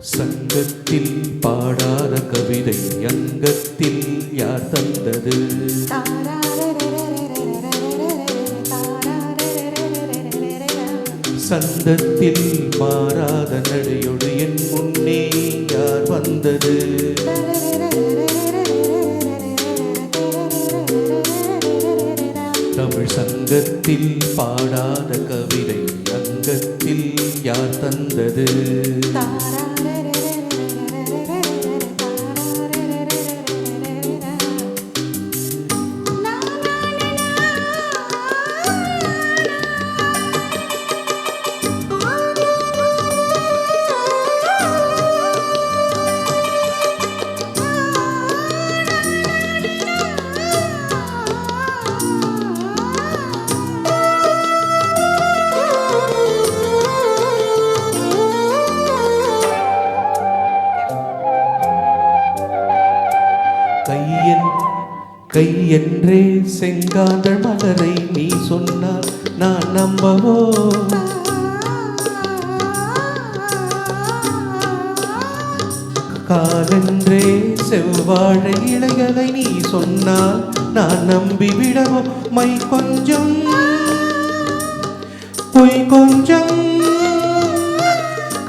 சங்கத்தில் பாடாத கவிதை அங்கத்தில் யார் தந்தது? சந்தத்தில் மாறாத நடையோடு என் முன்னே யார் வந்தது? தமிழ் சங்கத்தில் பாடாத கவிதை அங்கத்தில் யார் தந்தது? கை என்றே செங்காந்தள் மலரை நீ சொன்னால் நான் நம்பவோ? காலென்றே செவ்வாழை இலைகளை நீ சொன்னால் நான் நம்பிவிடவோ? மை கொஞ்சம் பொய் கொஞ்சம்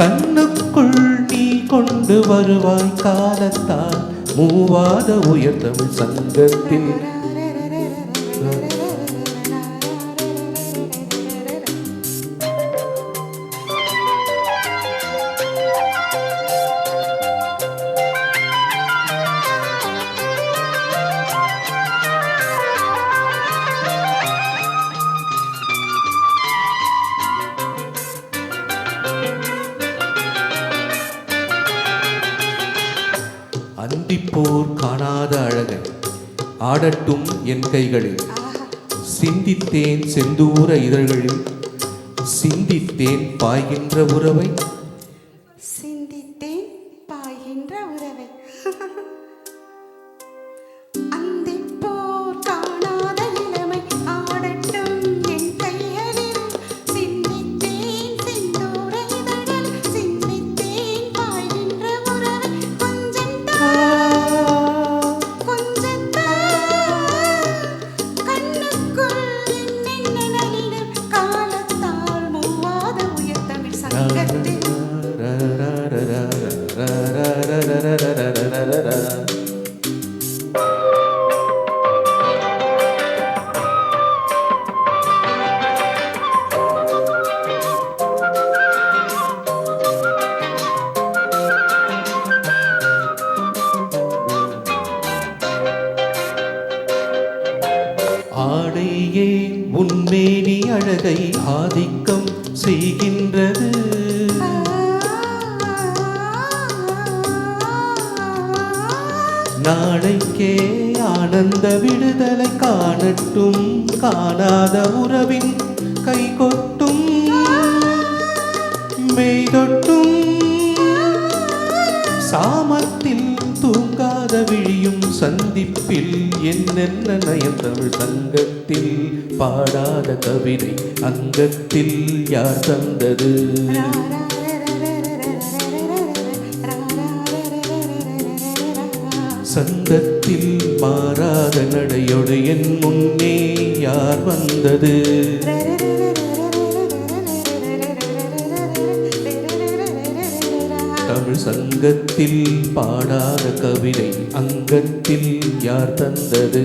கண்ணுக்குள் நீ கொண்டு வருவாய் காலத்தால் மூவாத உயர் தமிழ் சங்கத்தில். அந்திப்போர் காணாத அழகை ஆடட்டும் என் கைகளில், சிந்தித்தேன் செந்தூர இதழ்களில், சிந்தித்தேன் பாய்கின்ற உறவை, சிந்தித்தேன் பாய்கின்ற உறவை. அந்திப்போர் காணாத இளமை ஆடட்டும் என் கைகளில், சிந்தித்தேன் செந்தூர இதழ்களில், சிந்தித்தேன் பாய்கின்ற உறவை. ஆடையே உன்மேனி அழகை ஆதிக்கம் செய்கின்றது. நாளைக்கே ஆனந்த விடுதலை காணட்டும் காணாத உறவின் கை கொட்டும் மெய்தொட்டும் சாமத்தில் தூங்காத விழியும் சந்திப்பில் என்னென்ன நயம் தமிழ் சங்கத்தில் பாடாத கவிதை அங்கத்தில் யார் தந்தது? சங்கத்தில் மாறாத நடையோடு என் முன்னே யார் வந்தது? தமிழ் சங்கத்தில் பாடாத கவிதை அங்கத்தில் யார் தந்தது?